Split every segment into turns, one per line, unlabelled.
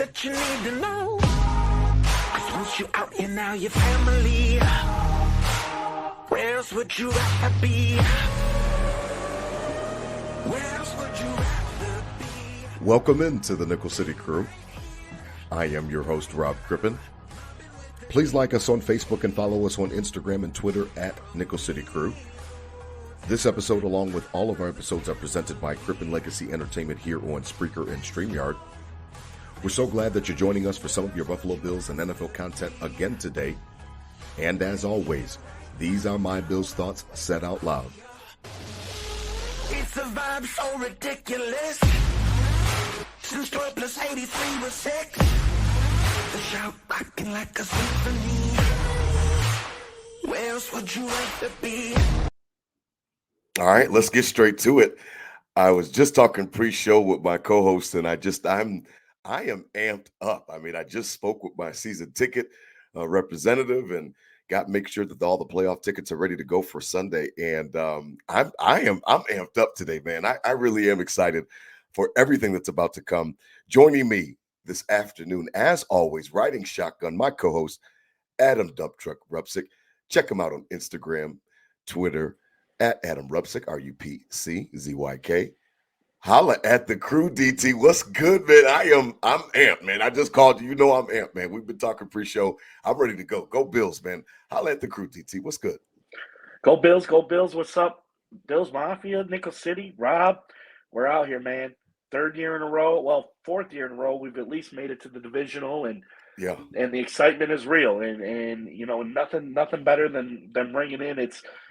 that you need to know. 'Cause once you out here now, your family. Where else would you rather be? Where else would you rather be?
Welcome into the Nickel City Crew. I am your host, Rob Crippen. Please like us on Facebook and follow us on Instagram and Twitter at Nickel City Crew. This episode, along with all of our episodes, are presented by Crippen Legacy Entertainment here on Spreaker and StreamYard. We're so glad that you're joining us for some of your Buffalo Bills and NFL content again today. And as always, these are my Bills thoughts said out loud.
It's a vibe so ridiculous. Since 12 plus 83 was 6. The shout rocking like a symphony. Where else would you rather be?
All right, let's get straight to it. I was just talking pre-show with my co-host, and I am amped up. I mean, I just spoke with my season ticket representative and make sure that all the playoff tickets are ready to go for Sunday. And I'm amped up today, man. I really am excited for everything that's about to come. Joining me this afternoon, as always, riding shotgun, my co-host Adam Dump Truck Rupsick. Check him out on Instagram, Twitter at Adam Rupsick, RUPCZYK. Holla at the crew, DT. What's good, man? I'm amped, man. I just called you. You know I'm amped, man. We've been talking pre-show. I'm ready to go. Go Bills, man. Holla at the crew, DT. What's good?
Go Bills, go Bills. What's up? Bills Mafia, Nickel City, Rob. We're out here, man. Fourth year in a row. We've at least made it to the divisional, and the excitement is real. And you know, nothing better than bringing in.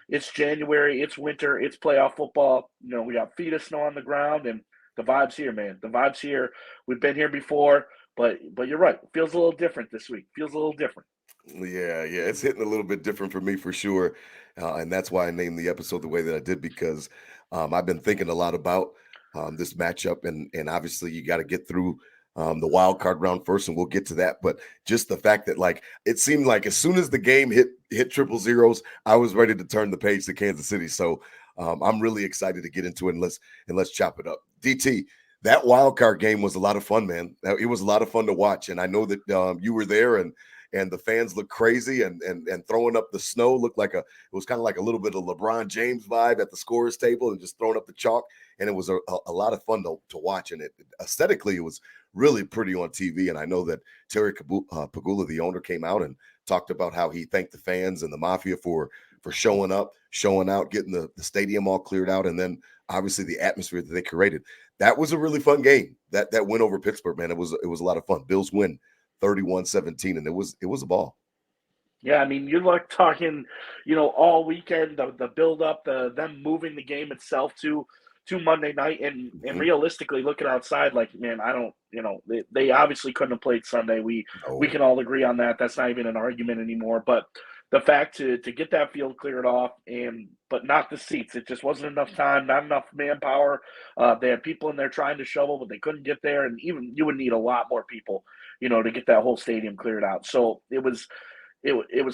It's January, it's winter, it's playoff football. You know, we got feet of snow on the ground, and the vibe's here, man. The vibe's here. We've been here before, but you're right. It feels a little different this week. Feels a little different.
Yeah, it's hitting a little bit different for me for sure, and that's why I named the episode the way that I did, because I've been thinking a lot about this matchup, and obviously you got to get through the wild card round first, and we'll get to that. But just the fact that, like, it seemed like as soon as the game hit triple zeros, I was ready to turn the page to Kansas City. So I'm really excited to get into it, and let's chop it up. DT, that wild card game was a lot of fun, man. It was a lot of fun to watch, and I know that you were there, and the fans looked crazy, and throwing up the snow looked like it was kind of like a little bit of LeBron James vibe at the scorer's table, and just throwing up the chalk. And it was a lot of fun to watch, and aesthetically, it was really pretty on TV. And I know that Terry Pagula, the owner, came out and talked about how he thanked the fans and the Mafia for showing up, showing out, getting the stadium all cleared out, and then obviously the atmosphere that they created. That was a really fun game. That win over Pittsburgh, man, it was a lot of fun. Bills win 31-17, and it was a ball.
Yeah, I mean, you're like talking, you know, all weekend, the build up, them moving the game itself to Monday night, and realistically looking outside, like, man, I don't, you know, they obviously couldn't have played Sunday. We can all agree on that. That's not even an argument anymore. But the fact to get that field cleared off, but not the seats, it just wasn't enough time, not enough manpower. They had people in there trying to shovel, but they couldn't get there, and even you would need a lot more people, you know, to get that whole stadium cleared out. So it was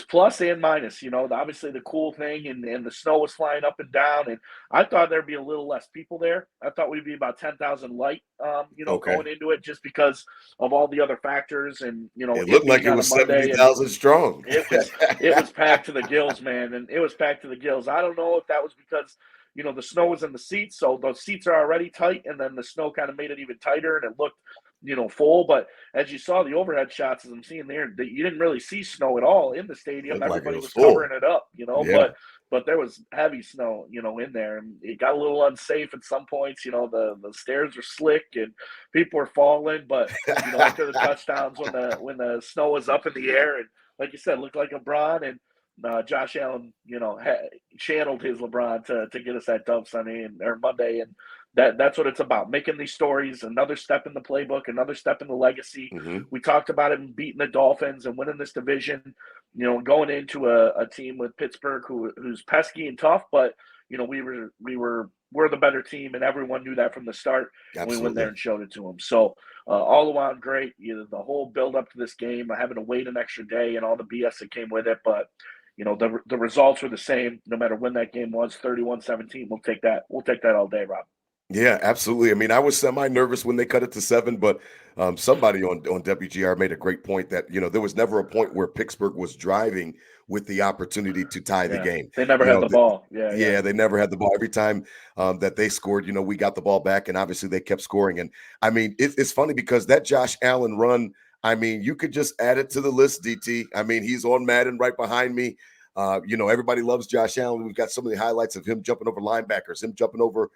plus and minus, you know. Obviously the cool thing, and the snow was flying up and down, and I thought there'd be a little less people there. I thought we'd be about 10,000 light, going into it, just because of all the other factors. And, you know,
it looked like it was 70,000 strong.
It was packed to the gills, man, and it was packed to the gills. I don't know if that was because, you know, the snow was in the seats, so those seats are already tight, and then the snow kind of made it even tighter, and it looked, you know, full. But as you saw the overhead shots, as I'm seeing there, you didn't really see snow at all in the stadium. Everybody was covering it up, you know.
Yeah.
But there was heavy snow, you know, in there, and it got a little unsafe at some points. You know, the stairs were slick and people were falling. But, you know, after the touchdowns, when the snow was up in the air, and like you said, looked like LeBron, and Josh Allen, you know, channeled his LeBron to get us that dub Sunday or Monday, and that's what it's about. Making these stories, another step in the playbook, another step in the legacy. We talked about it in beating the Dolphins and winning this division, you know, going into a team with Pittsburgh who's pesky and tough, but, you know, we're the better team, and everyone knew that from the start.
Absolutely.
We went there and showed it to them. So all around great. You know, the whole build up to this game, having to wait an extra day and all the BS that came with it, but, you know, the results were the same no matter when that game was. 31-17. We'll take that all day, Rob.
Yeah, absolutely. I mean, I was semi-nervous when they cut it to 7, but somebody on WGR made a great point that, there was never a point where Pittsburgh was driving with the opportunity to tie the
Yeah,
game.
they never
You
had
know,
the
th-
ball. Yeah, yeah.
yeah, they never had the ball. Every time that they scored, we got the ball back, and obviously they kept scoring. And I mean, it's funny because that Josh Allen run, I mean, you could just add it to the list, DT. I mean, he's on Madden right behind me. Everybody loves Josh Allen. We've got so many highlights of him jumping over linebackers, him jumping over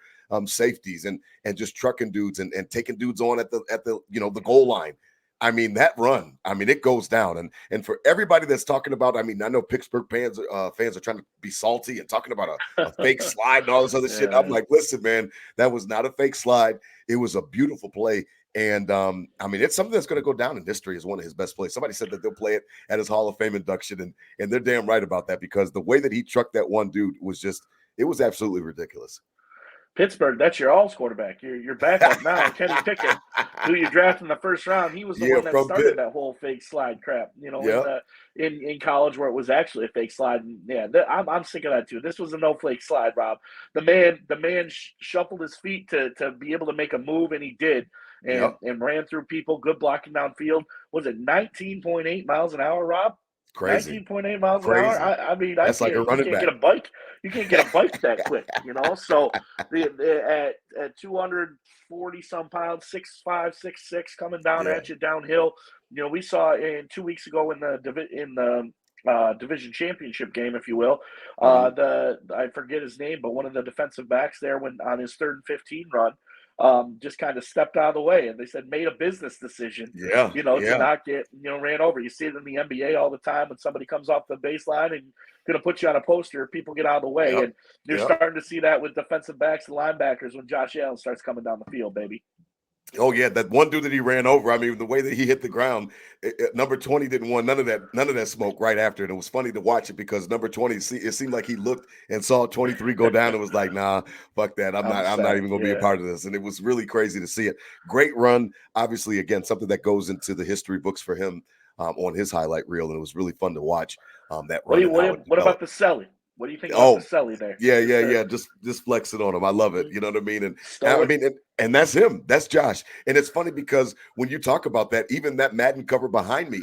safeties, and just trucking dudes and taking dudes on at the the goal line. I mean, that run, I mean, it goes down. And for everybody that's talking about, I mean, I know Pittsburgh fans are trying to be salty and talking about a fake slide and all this other shit. I'm
Yeah.
like, listen, man, that was not a fake slide. It was a beautiful play. And I mean, it's something that's going to go down in history as one of his best plays. Somebody said that they'll play it at his Hall of Fame induction, and they're damn right about that, because the way that he trucked that one dude was just, it was absolutely ridiculous.
Pittsburgh, that's your alls quarterback. Your backup now, Kenny Pickett, who you drafted in the first round. He was the
Yeah,
one that
from
started
Pitt.
that whole fake slide crap.
Yeah.
In college where it was actually a fake slide. And yeah, I'm sick of that too. This was a no flake slide, Rob. The man shuffled his feet to be able to make a move, and he did, and
Yep.
ran through people. Good blocking downfield. Was it 19.8 miles an hour, Rob?
Crazy.
19.8 miles an hour.
Crazy.
I mean,
That's like a
you
running
can't
back.
get a bike. You can't get a bike that quick, So at 240 some pounds, 6'5", 6'6", coming down
Yeah.
at you downhill. We saw in 2 weeks ago in the division championship game, if you will.
Mhm.
I forget his name, but one of the defensive backs there, when on his 3rd and 15 run, just kind of stepped out of the way, and they said made a business decision,
Yeah.
to
Yeah.
not get ran over. You see it in the NBA all the time when somebody comes off the baseline and going to put you on a poster, people get out of the way,
Yep.
and you're
Yep.
starting to see that with defensive backs and linebackers when Josh Allen starts coming down the field, baby.
Oh yeah, that one dude that he ran over. I mean, the way that he hit the ground, number 20 didn't want none of that smoke right after. And it was funny to watch it because number 20, it seemed like he looked and saw 23 go down and was like, "Nah, fuck that. I'm
I'm
not
set.
even going to be a
Yeah.
part of this." And it was really crazy to see it. Great run, obviously. Again, something that goes into the history books for him on his highlight reel, and it was really fun to watch that run and how it
What about
developed.
the Selly? What do you think about the
Oh,
Selly there?
yeah,
Just
yeah, yeah. Just flexing on him. I love it.
mhm.
You know what I mean? And I
Stoic.
mean, and that's him. That's Josh. And it's funny because when you talk about that, even that Madden cover behind me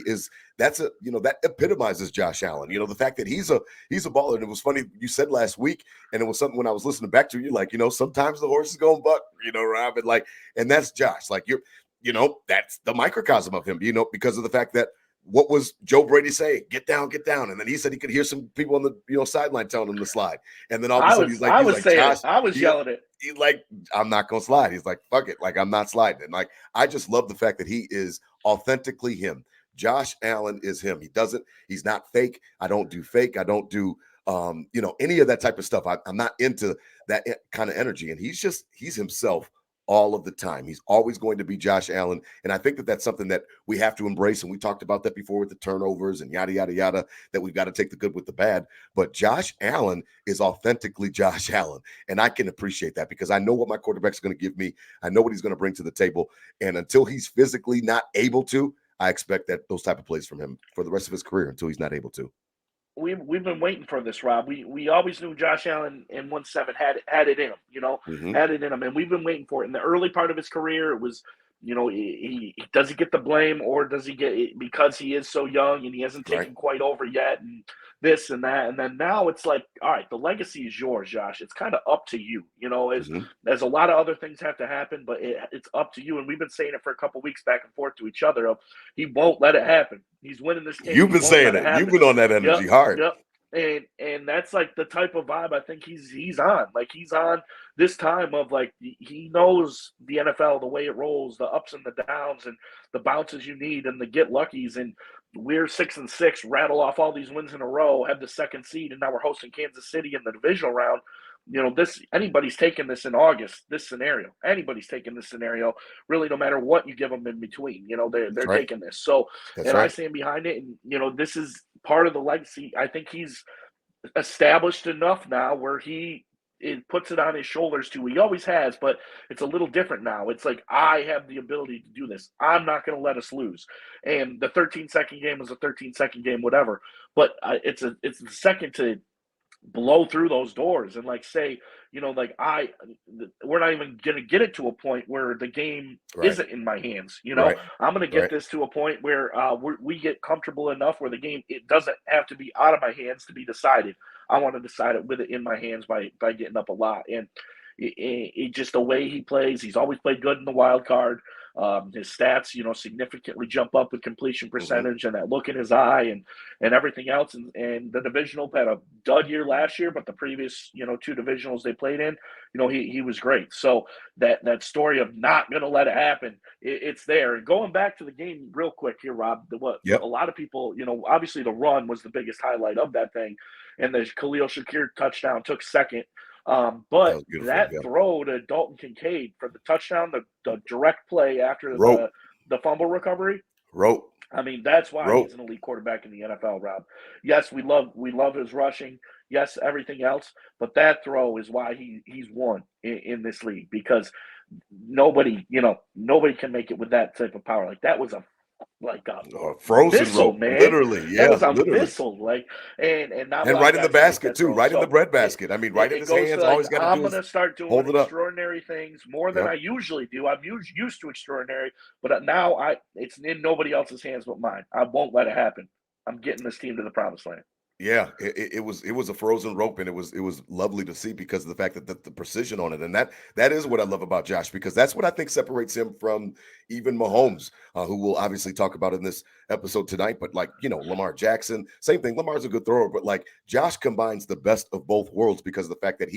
that epitomizes Josh Allen. The fact that he's a baller. And it was funny you said last week, and it was something when I was listening back to you, like, sometimes the horse is going buck, Rob, and that's Josh. Like that's the microcosm of him, because of the fact that what was Joe Brady saying? Get down, and then he said he could hear some people on the sideline telling him to slide, and then all of a sudden
I
he's
was
like
saying it.
Josh,
I was
he,
yelling it.
he's like, I'm not gonna slide. He's like, fuck it, like I'm not sliding, and like I just love the fact that he is authentically him. Josh Allen is him. He's not fake. I don't do fake. I don't do any of that type of stuff. I'm not into that kind of energy, and he's himself all of the time. He's always going to be Josh Allen. And I think that that's something that we have to embrace. And we talked about that before with the turnovers and yada, yada, yada, that we've got to take the good with the bad. But Josh Allen is authentically Josh Allen. And I can appreciate that because I know what my quarterback's going to give me. I know what he's going to bring to the table. And until he's physically not able to, I expect that those type of plays from him for the rest of his career until he's not able to.
We've been waiting for this, Rob. We always knew Josh Allen in 1-7 had it in him,
Hmm.
had it in him, and we've been waiting for it. In the early part of his career, it was, does he get the blame, or does he get it because he is so young and he hasn't
Right.
taken quite over yet, and this and that, and then now it's like, all right, the legacy is yours, Josh. It's kind of up to you,
Hmm.
as a lot of other things have to happen, but it's up to you. And we've been saying it for a couple weeks back and forth to each other. Of he won't let it happen. He's winning this game.
You've
He
been
won't
saying
let it
it. You've
happen.
been on that
Yep,
energy hard.
yep. And that's like the type of vibe I think he's on. Like he's on this time of like he knows the NFL, the way it rolls, the ups and the downs, and the bounces you need, and the get luckies. And we're 6-6, rattle off all these wins in a row, have the second seed, and now we're hosting Kansas City in the divisional round. This anybody's taking this in August. This scenario, anybody's taking this scenario. Really, no matter what you give them in between, they're
That's right.
taking this. So,
That's
and I
right.
stand behind it. And this is part of the legacy. I think he's established enough now where it puts it on his shoulders too. He always has, but it's a little different now. It's like I have the ability to do this. I'm not going to let us lose. And the 13-second game was a 13-second game, whatever. But it's the second to blow through those doors and like say, like we're not even gonna get it to a point where the game
Right.
isn't in my hands.
Right.
I'm gonna get
Right.
this to a point where we get comfortable enough where the game, it doesn't have to be out of my hands to be decided. I want to decide it with it in my hands by getting up a lot. And it just the way he plays, he's always played good in the wild card. His stats, significantly jump up with completion percentage and that look in his eye and everything else. And the divisional had a dud year last year, but the previous, two divisionals they played in, he was great. So that story of not going to let it happen, it's there. And going back to the game real quick here, Rob,
Yep.
a lot of people, obviously the run was the biggest highlight of that thing. And the Khalil Shakir touchdown took second. But that
Yeah.
throw to Dalton Kincaid for the touchdown, the direct play after
Rope.
the fumble recovery.
Rope.
I mean, that's why
Rope.
he's an elite quarterback in the NFL, Rob. Yes, we love his rushing. Yes, everything else, but that throw is why he's won in this league, because nobody can make it with that type of power. Like that was a
Frozen
missile,
rope,
man.
literally. Yeah,
That was a
literally.
missile, and not a
And
lot
right
of
in the
guys can make
basket
that
too,
throw.
right in the
So
bread basket. I mean, right in
it
his
goes
hands.
to
All
like,
he's got to
I'm
do
gonna
is
start doing
hold it up.
extraordinary things more than
Yep.
I usually do. I'm used to extraordinary, but now it's in nobody else's hands but mine. I won't let it happen. I'm getting this team to the promised land.
Yeah, it was a frozen rope, and it was lovely to see because of the fact that the precision on it, and that is what I love about Josh, because that's what I think separates him from even Mahomes, who we'll obviously talk about in this episode tonight. But like Lamar Jackson, same thing. Lamar's a good thrower, but like Josh combines the best of both worlds because of the fact that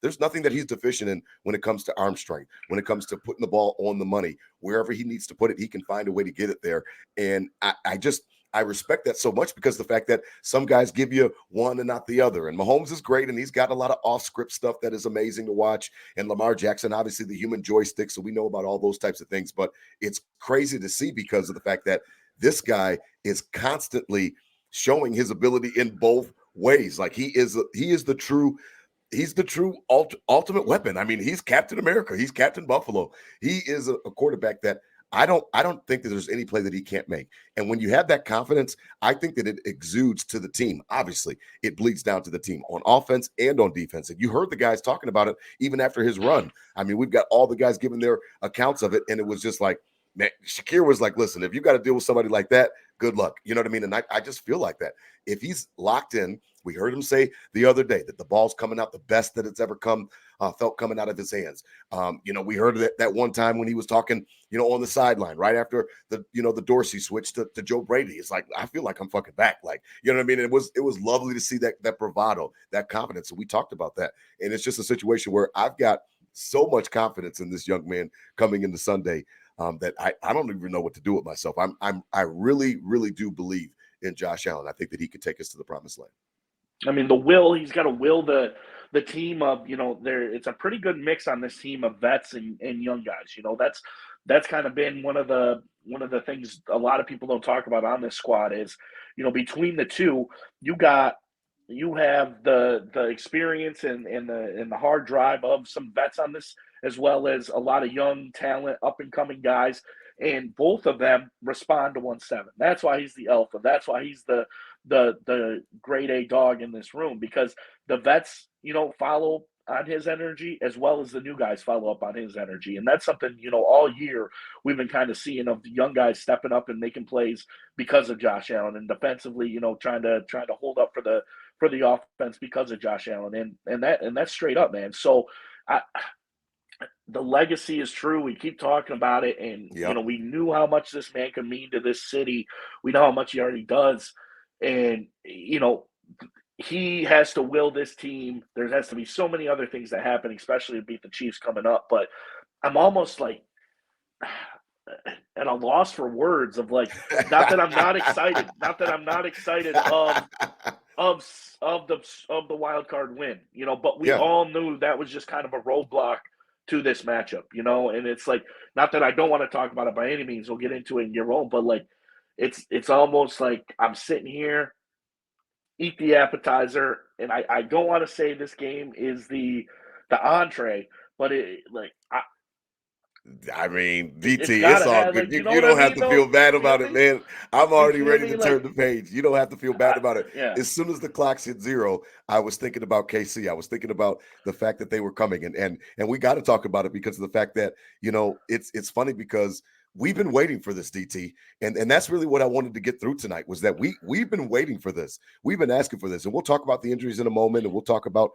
there's nothing that he's deficient in when it comes to arm strength, when it comes to putting the ball on the money, wherever he needs to put it, he can find a way to get it there, and I respect that so much because the fact that some guys give you one and not the other. And Mahomes is great, and he's got a lot of off-script stuff that is amazing to watch. And Lamar Jackson, obviously the human joystick, so we know about all those types of things. But it's crazy to see because of the fact that this guy is constantly showing his ability in both ways. Like he's the true ultimate weapon. I mean, he's Captain America. He's Captain Buffalo. He is a quarterback that I don't think that there's any play that he can't make. And when you have that confidence, I think that it exudes to the team. Obviously, it bleeds down to the team on offense and on defense. And you heard the guys talking about it even after his run. I mean, we've got all the guys giving their accounts of it, and it was just like, man, Shakir was like, listen, if you got to deal with somebody like that, good luck. You know what I mean? And I just feel like that. If he's locked in, we heard him say the other day that the ball's coming out the best that it's ever felt coming out of his hands. We heard that one time when he was talking, on the sideline right after the Dorsey switch to Joe Brady. It's like, I feel like I'm fucking back. Like, you know what I mean? It was lovely to see that bravado, that confidence. And we talked about that. And it's just a situation where I've got so much confidence in this young man coming into Sunday that I don't even know what to do with myself. I really, really do believe in Josh Allen. I think that he could take us to the promised land.
I mean, he's got to will the team of, it's a pretty good mix on this team of vets and young guys. That's kind of been one of the things a lot of people don't talk about on this squad is, between the two, you have the experience and the hard drive of some vets on this, as well as a lot of young talent, up and coming guys. And both of them respond to 1-7. That's why he's the alpha. That's why he's the grade A dog in this room, because the vets, follow on his energy as well as the new guys follow up on his energy. And that's something, all year we've been kind of seeing of the young guys stepping up and making plays because of Josh Allen, and defensively, trying to hold up for the offense because of Josh Allen. And that's straight up, man. So the legacy is true. We keep talking about it, and
Yep.
we knew how much this man could mean to this city. We know how much he already does, and he has to will this team. There has to be so many other things that happen, especially to beat the Chiefs coming up. But I'm almost like at a loss for words of like, not that I'm not excited, of the wild card win, but we all knew that was just kind of a roadblock to this matchup, and it's like, not that I don't want to talk about it by any means, we'll get into it in your own, but like, it's almost like I'm sitting here, eat the appetizer, and I don't want to say this game is the entree, but
I mean,
It's
DT, it's
gotta
all
have,
good.
like,
You,
you know
you
what I
don't have
mean
to feel
though? You
bad
feel
about it,
me?
man. I'm
You
already
feel
ready
me?
to turn
Like,
the page. You don't have to feel bad about it.
yeah,
As soon as the clocks hit zero, I was thinking about KC. I was thinking about the fact that they were coming, and we got to talk about it because of the fact that it's funny because we've been waiting for this, DT, and that's really what I wanted to get through tonight was that we've been waiting for this. We've been asking for this, and we'll talk about the injuries in a moment, and we'll talk about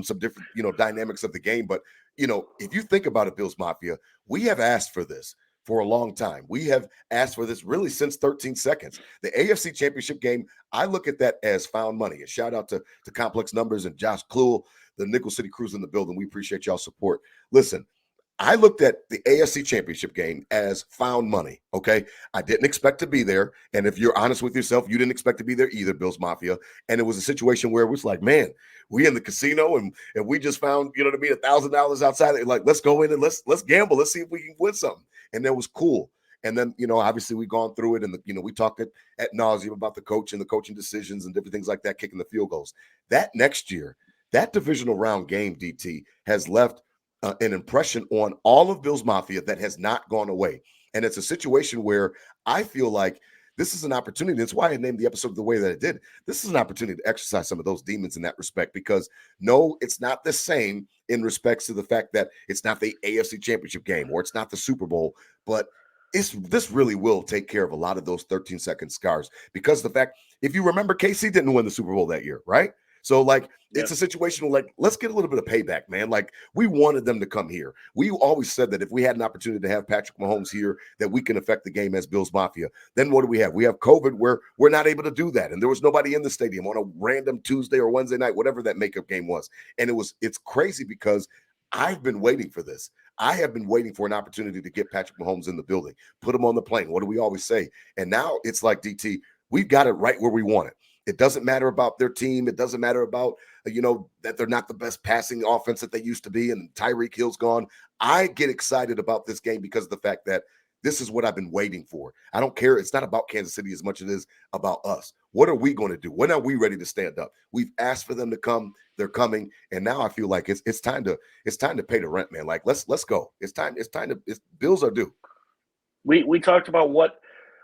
some different dynamics of the game. But if you think about it, Bills Mafia, we have asked for this for a long time. We have asked for this really since 13 seconds. The AFC Championship game, I look at that as found money. A shout out to Complex Numbers and Josh Kluel, the Nickel City Crews in the building. We appreciate y'all support. Listen, I looked at the AFC Championship game as found money. Okay. I didn't expect to be there. And if you're honest with yourself, you didn't expect to be there either, Bills Mafia. And it was a situation where it was like, man, we in the casino and we just found, you know what I mean, $1,000 outside. Like, let's go in and let's gamble. Let's see if we can win something. And that was cool. And then, obviously we've gone through it and, we talked at nauseum about the coach and the coaching decisions and different things like that, kicking the field goals. That next year, that divisional round game, DT, has left an impression on all of Bills Mafia that has not gone away. And it's a situation where I feel like this is an opportunity. That's why I named the episode the way that it did. This is an opportunity to exercise some of those demons in that respect, because no, it's not the same in respects to the fact that it's not the AFC Championship game or it's not the Super Bowl, but this really will take care of a lot of those 13-second scars, because the fact, if you remember, KC didn't win the Super Bowl that year, right? So, like,
yeah.
it's a situation where, like, let's get a little bit of payback, man. Like, we wanted them to come here. We always said that if we had an opportunity to have Patrick Mahomes here, that we can affect the game as Bills Mafia. Then what do we have? We have COVID, where we're not able to do that. And there was nobody in the stadium on a random Tuesday or Wednesday night, whatever that makeup game was. And it's crazy because I've been waiting for this. I have been waiting for an opportunity to get Patrick Mahomes in the building, put him on the plane. What do we always say? And now it's like, DT, we've got it right where we want it. It doesn't matter about their team. It doesn't matter about, that they're not the best passing offense that they used to be and Tyreek Hill's gone. I get excited about this game because of the fact that this is what I've been waiting for. I don't care. It's not about Kansas City as much as it is about us. What are we going to do? When are we ready to stand up? We've asked for them to come. They're coming. And now I feel like it's time to pay the rent, man. Like, let's go. Bills are due.
We talked about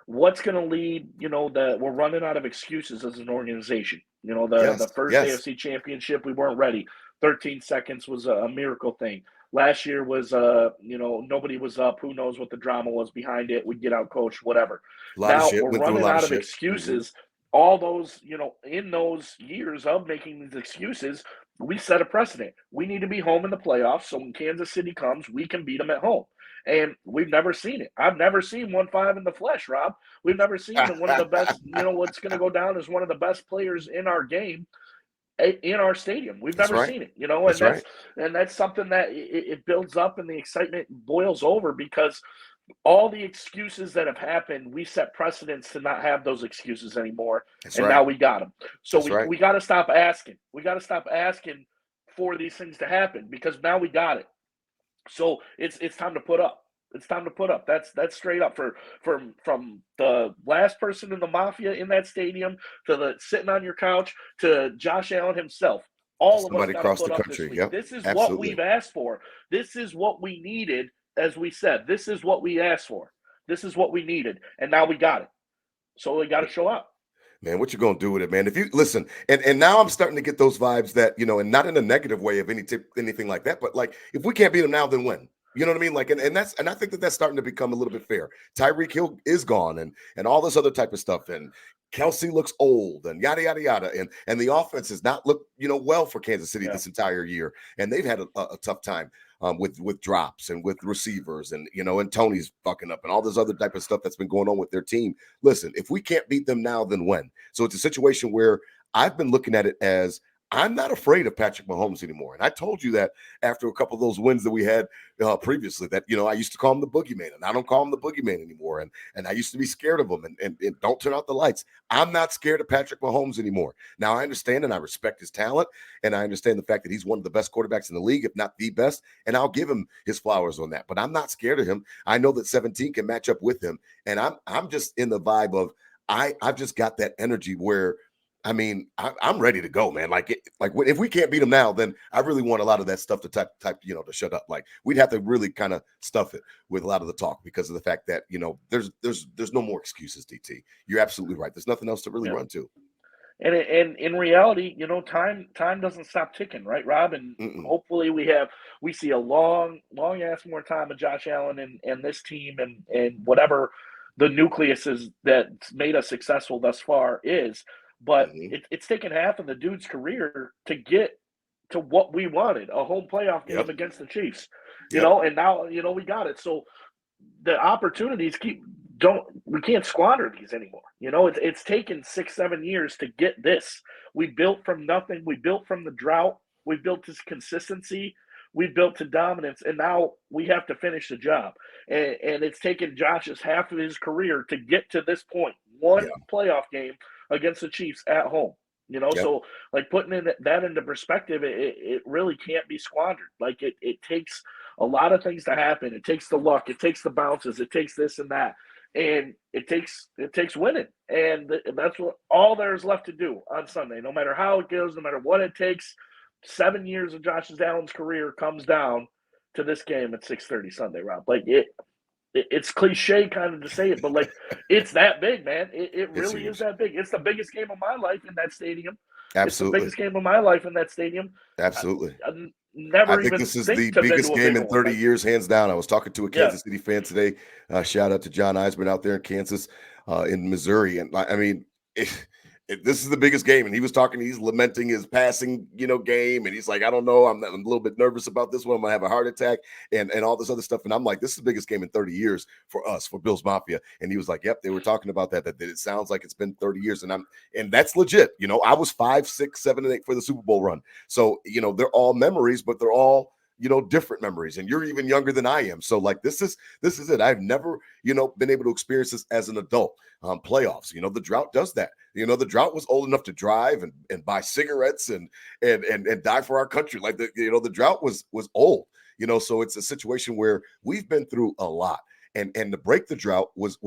what's going to lead, that we're running out of excuses as an organization. The first
Yes.
AFC Championship, we weren't ready. 13 seconds was a miracle thing. Last year was, nobody was up. Who knows what the drama was behind it? We get out coached, whatever.
A lot of
Now
shit.
we're
Went through a
running
lot of
out of
shit.
excuses. All those, in those years of making these excuses, we set a precedent. We need to be home in the playoffs, so when Kansas City comes, we can beat them at home. And we've never seen it. I've never seen 1-5 in the flesh, Rob. We've never seen one of the best, what's going to go down as one of the best players in our game in our stadium. We've
That's
never
right.
seen it,
That's right.
and that's something that it builds up and the excitement boils over, because all the excuses that have happened, we set precedents to not have those excuses anymore.
That's
and
right.
now we got them. So
That's right.
we got to stop asking. We got to stop asking for these things to happen, because now we got it. So it's time to put up. It's time to put up. That's straight up from the last person in the mafia in that stadium to the sitting on your couch to Josh Allen himself. All of us
Somebody
got to
across the
put up this
country.
week.
Yep.
This is
Absolutely.
what we've asked for. This is what we needed, as we said. This is what we asked for. This is what we needed, and now we got it. So we got to show up.
Man, what you gonna do with it, man? If you listen, and now I'm starting to get those vibes that, and not in a negative way of anything like that, but like, if we can't beat them now, then when? You know what I mean? Like, and I think that's starting to become a little bit fair. Tyreek Hill is gone, and all this other type of stuff, and Kelsey looks old, and yada yada yada, and the offense has not looked well for Kansas City this entire year, and they've had a tough time with drops and with receivers, and and Tony's fucking up and all this other type of stuff that's been going on with their team. Listen, if we can't beat them now, then when? So it's a situation where I've been looking at it as, I'm not afraid of Patrick Mahomes anymore. And I told you that after a couple of those wins that we had previously, that, I used to call him the boogeyman, and I don't call him the boogeyman anymore. And I used to be scared of him and don't turn out the lights. I'm not scared of Patrick Mahomes anymore. Now, I understand and I respect his talent, and I understand the fact that he's one of the best quarterbacks in the league, if not the best, and I'll give him his flowers on that. But I'm not scared of him. I know that 17 can match up with him, and I'm just in the vibe of, I've just got that energy where I mean, I'm ready to go, man. If we can't beat them now, then I really want a lot of that stuff to type, to shut up. Like we'd have to really kind of stuff it with a lot of the talk because of the fact that there's no more excuses. DT, you're absolutely right. There's nothing else to really run to.
And in reality, time doesn't stop ticking, right, Rob? And hopefully we see a long ass more time of Josh Allen and this team and whatever the nucleus is that's made us successful thus far is. But it's taken half of the dude's career to get to what we wanted, a home playoff game against the Chiefs. And now, we got it. So the opportunities we can't squander these anymore. It's taken 6-7 years to get this. We built from nothing. We built from the drought. We built this consistency. We built to dominance, and now we have to finish the job. And it's taken Josh's half of his career to get to this point. One playoff game against the Chiefs at home. So like putting that into perspective, it really can't be squandered. Like it takes a lot of things to happen. It takes the luck. It takes the bounces. It takes this and that. And it takes winning. And that's what all there's left to do on Sunday. No matter how it goes, no matter what it takes, 7 years of Josh Allen's career comes down to this game at 6:30 Sunday, Rob. Like it's cliche kind of to say it, but like it's that big, man. It really is that big. It's the biggest game of my life in that stadium.
Absolutely.
It's the biggest game of my life in that stadium.
Absolutely.
I
think this is the biggest game in 30 years, hands down. I was talking to a Kansas City fan today. Shout out to John Eisman out there in Kansas, in Missouri. And I mean, this is the biggest game. And he was talking, he's lamenting his passing, game. And he's like, I don't know. I'm a little bit nervous about this one. I'm going to have a heart attack and all this other stuff. And I'm like, this is the biggest game in 30 years for us, for Bills Mafia. And he was like, yep, they were talking about that it sounds like it's been 30 years. And that's legit. I was 5, 6, 7, and 8 for the Super Bowl run. So, they're all memories, but they're all, different memories. And you're even younger than I am. So like, this is it. I've never, been able to experience this as an adult. Playoffs, the drought does that. The drought was old enough to drive and buy cigarettes and die for our country. Like the drought was old, so it's a situation where we've been through a lot. And to break the drought was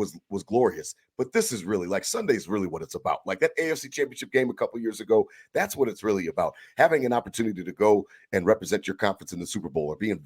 glorious. But this is really like Sunday's really what it's about. Like that AFC Championship game a couple years ago, that's what it's really about. Having an opportunity to go and represent your conference in the Super Bowl or being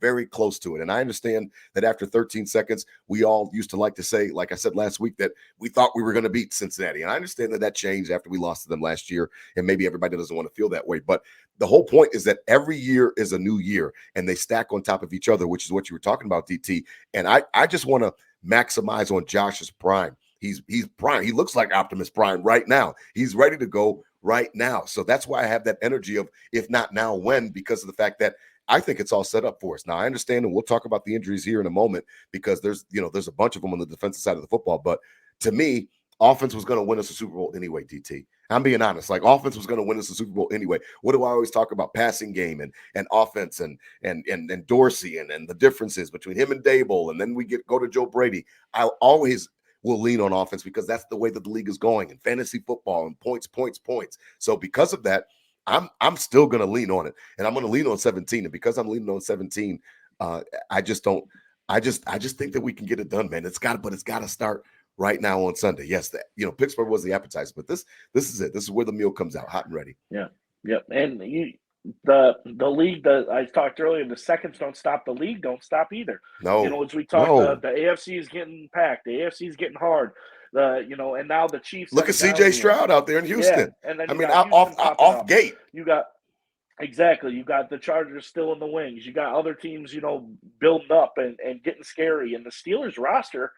very close to it. And I understand that after 13 seconds, we all used to like to say, like I said last week, that we thought we were going to beat Cincinnati. And I understand that changed after we lost to them last year. And maybe everybody doesn't want to feel that way. But the whole point is that every year is a new year and they stack on top of each other, which is what you were talking about, DT. And I just want to maximize on Josh's prime. He's prime. He looks like Optimus Prime right now. He's ready to go right now. So that's why I have that energy of if not now, when, because of the fact that I think it's all set up for us. Now, I understand, and we'll talk about the injuries here in a moment because there's a bunch of them on the defensive side of the football. But to me, offense was going to win us a Super Bowl anyway, DT. I'm being honest. Like offense was going to win us a Super Bowl anyway. What do I always talk about? Passing game and offense and Dorsey and the differences between him and Dable. And then we go to Joe Brady. I always will lean on offense because that's the way that the league is going in fantasy football and points. So because of that, I'm still going to lean on it, and I'm going to lean on 17. And because I'm leaning on 17, I just think that we can get it done, man. It's got to start right now on Sunday. Yes, Pittsburgh was the appetizer, but this is it. This is where the meal comes out, hot and ready.
Yeah. And the league that I talked earlier, the seconds don't stop. The league don't stop either.
No,
as we talked, the AFC is getting packed. The AFC is getting hard. And now the Chiefs.
Look at CJ Stroud out there in Houston.
Yeah. And then
off gate.
You got the Chargers still in the wings. You got other teams, building up and getting scary. And the Steelers roster,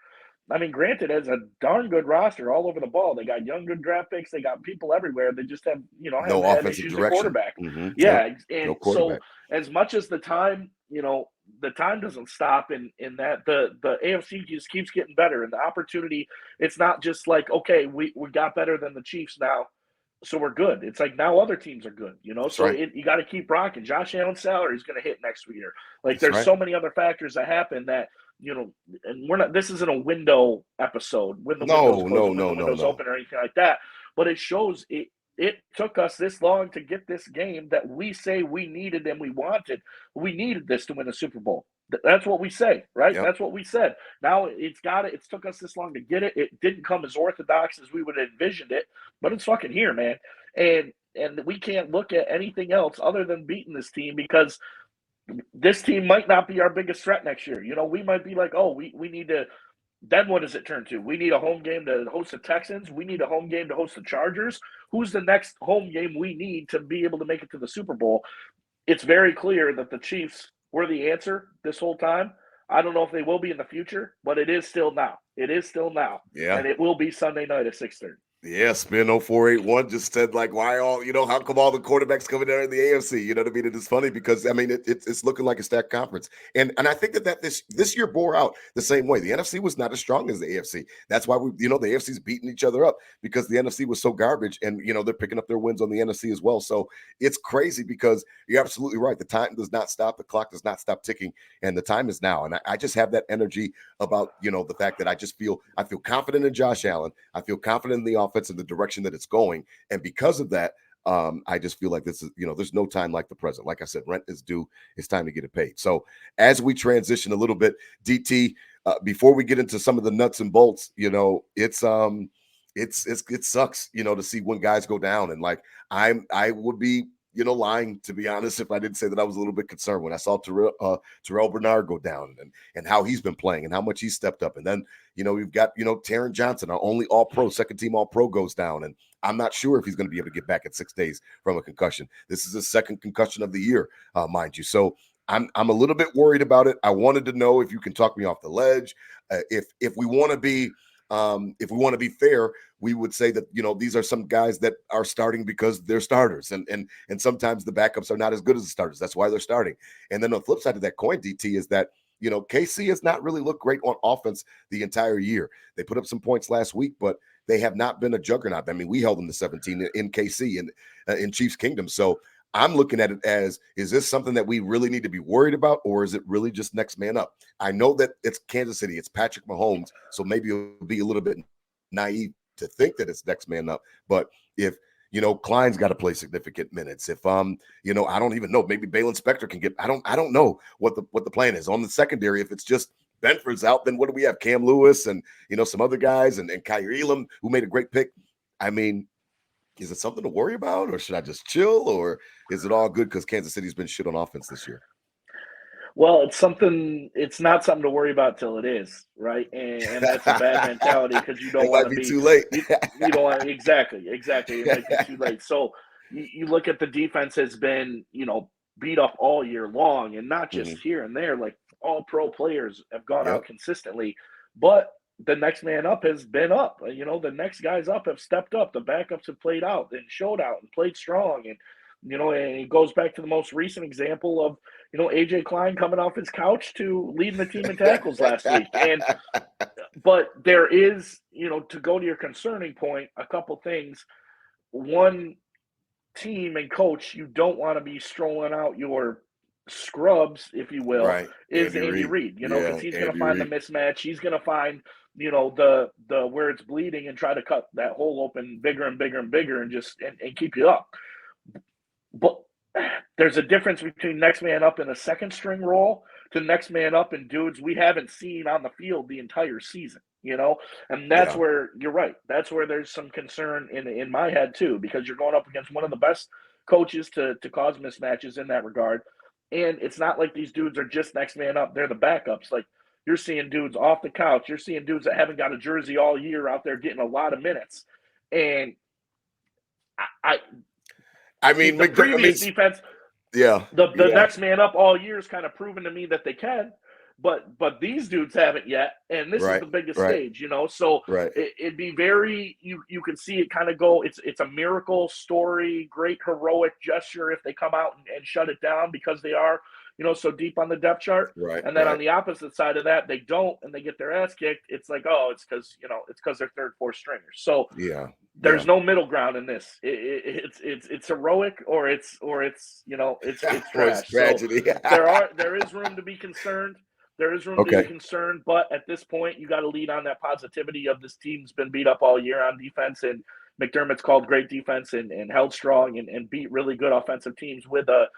I mean, granted, has a darn good roster all over the ball. They got young, good draft picks. They got people everywhere. They just have,
no offensive direction.
Quarterback.
Mm-hmm.
Yeah,
no
and so as much as the time doesn't stop in that the AFC just keeps getting better, and the opportunity. It's not just like, okay, we got better than the Chiefs now, so we're good. It's like now other teams are good, So
right.
You got to keep rocking. Josh Allen's salary is going to hit next year. Like there's so many other factors that happen that. And we're not. This isn't a window episode. When the windows open or anything like that. But it shows it took us this long to get this game that we say we needed and we wanted. We needed this to win the Super Bowl. That's what we say, right?
Yep.
That's what we said. Now it's got it. It's took us this long to get it. It didn't come as orthodox as we would have envisioned it, but it's fucking here, man. And we can't look at anything else other than beating this team, because this team might not be our biggest threat next year. We might be like, oh, we need to. Then what does it turn to? We need a home game to host the Texans. We need a home game to host the Chargers. Who's the next home game we need to be able to make it to the Super Bowl? It's very clear that the Chiefs were the answer this whole time. I don't know if they will be in the future, but it is still now. It is still now.
Yeah.
And it will be Sunday night at 6:30.
Yeah, Spin 0481 just said, like, why all, how come all the quarterbacks coming down in the AFC? You know what I mean? It is funny because, I mean, it's looking like a stacked conference. And I think that this year bore out the same way. The NFC was not as strong as the AFC. That's why the AFC's beating each other up because the NFC was so garbage, and, they're picking up their wins on the NFC as well. So it's crazy because you're absolutely right. The time does not stop. The clock does not stop ticking, and the time is now. And I just have that energy about, the fact that I feel confident in Josh Allen. I feel confident in the offense and the direction that it's going. And because of that, I just feel like this is, there's no time like the present. Like I said, rent is due. It's time to get it paid. So as we transition a little bit, DT, before we get into some of the nuts and bolts, it sucks, to see when guys go down. And like, I would be, lying, to be honest, if I didn't say that I was a little bit concerned when I saw Terrell Bernard go down and how he's been playing and how much he stepped up. And then, we've got, Taron Johnson, our only all-pro, second-team all-pro goes down. And I'm not sure if he's going to be able to get back at 6 days from a concussion. This is his second concussion of the year, mind you. So I'm a little bit worried about it. I wanted to know if you can talk me off the ledge. If we want to be fair, we would say that, these are some guys that are starting because they're starters. And sometimes the backups are not as good as the starters. That's why they're starting. And then on the flip side of that coin, DT, is that, KC has not really looked great on offense the entire year. They put up some points last week, but they have not been a juggernaut. I mean, we held them to 17 in KC in Chiefs Kingdom. So I'm looking at it as, is this something that we really need to be worried about, or is it really just next man up? I know that it's Kansas City, it's Patrick Mahomes, so maybe it'll be a little bit naive to think that it's next man up. But if, Klein's got to play significant minutes, if I don't even know, maybe Balin Spector can get, I don't know what the plan is on the secondary. If it's just Benford's out, then what do we have? Cam Lewis and, some other guys and Kyrie Elam, who made a great pick. I mean, is it something to worry about, or should I just chill, or is it all good because Kansas City's been shit on offense this year?
Well, it's not something to worry about till it is, right? And that's a bad mentality because you don't want to be
too late.
You don't want exactly. It might be too late. So you look at the defense has been, beat up all year long, and not just here and there. Like, all pro players have gone out consistently, but the next man up has been up. The next guys up have stepped up. The backups have played out and showed out and played strong. And, and it goes back to the most recent example of, AJ Klein coming off his couch to leading the team in tackles last week. But there is, to go to your concerning point, a couple things. One, team and coach, you don't want to be strolling out your scrubs, if you will,
right,
is Andy Reid, because he's going to find the mismatch. He's going to find, the where it's bleeding and try to cut that hole open bigger and bigger and bigger and just and keep you up. But there's a difference between next man up in a second string role to next man up in dudes we haven't seen on the field the entire season, and that's where you're right. That's where there's some concern in my head too, because you're going up against one of the best coaches to cause mismatches in that regard. And it's not like these dudes are just next man up. They're the backups. Like, you're seeing dudes off the couch. You're seeing dudes that haven't got a jersey all year out there getting a lot of minutes. And I mean, the previous defense, the next man up all year is kind of proven to me that they can, but these dudes haven't yet. And this is the biggest stage, So it'd be very, you can see it kind of go. It's a miracle story, great heroic gesture if they come out and shut it down, because they are, so deep on the depth chart.
Right.
And then on the opposite side of that, they don't, and they get their ass kicked. It's like, oh, it's because they're third, fourth stringers. So there's no middle ground in this. It's heroic or it's trash.
Tragedy.
So there is room to be concerned. There is room to be concerned, but at this point, you got to lead on that positivity of this team's been beat up all year on defense, and McDermott's called great defense and held strong and beat really good offensive teams with a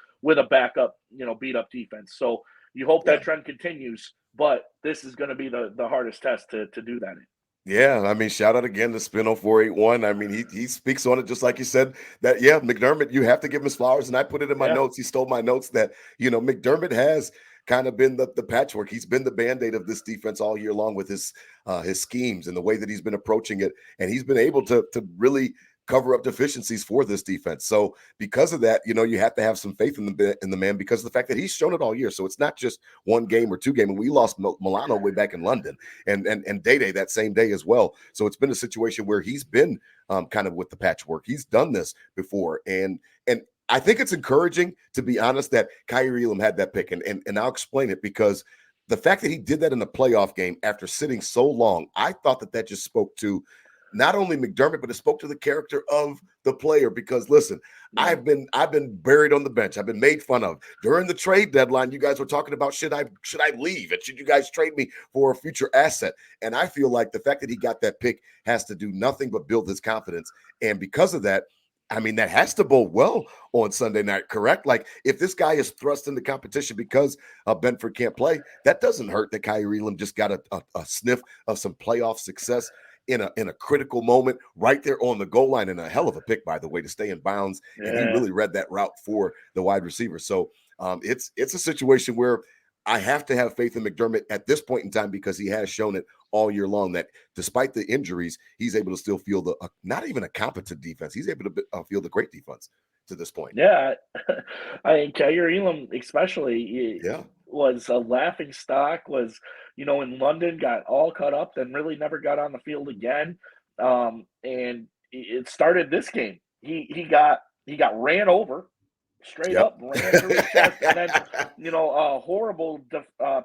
backup, beat up defense. So You hope
Yeah.
that trend continues, but this is going to be the hardest test to do that in.
Yeah, I mean, shout out again to Spin 0481. I mean, he speaks on it just like you said that, yeah, McDermott, you have to give him his flowers. And I put it in my
Yeah.
notes. He stole my notes that, McDermott has kind of been the patchwork. He's been the band-aid of this defense all year long with his schemes and the way that he's been approaching it. And he's been able to really cover up deficiencies for this defense. So because of that, you have to have some faith in the man because of the fact that he's shown it all year. So it's not just one game or two game. And we lost Milano way back in London and Day that same day as well. So it's been a situation where he's been kind of with the patchwork. He's done this before. And I think it's encouraging, to be honest, that Kyrie Elam had that pick. And I'll explain it because the fact that he did that in the playoff game after sitting so long, I thought that just spoke to not only McDermott, but it spoke to the character of the player. Because listen, I've been buried on the bench. I've been made fun of during the trade deadline. You guys were talking about should I leave and should you guys trade me for a future asset? And I feel like the fact that he got that pick has to do nothing but build his confidence. And because of that, I mean, that has to bode well on Sunday night, correct? Like, if this guy is thrust into competition because Benford can't play, that doesn't hurt that Kyrie Elam just got a sniff of some playoff success in a critical moment right there on the goal line, and a hell of a pick, by the way, to stay in bounds.
Yeah.
And he really read that route for the wide receiver. So it's a situation where I have to have faith in McDermott at this point in time because he has shown it all year long that despite the injuries, he's able to still field not even a competent defense. He's able to field a great defense to this point.
Yeah, I mean, Kyrie Elam especially was a laughing stock, was, in London, got all cut up, then really never got on the field again. And it started this game. He got ran over, straight up, ran through his chest, and then, a horrible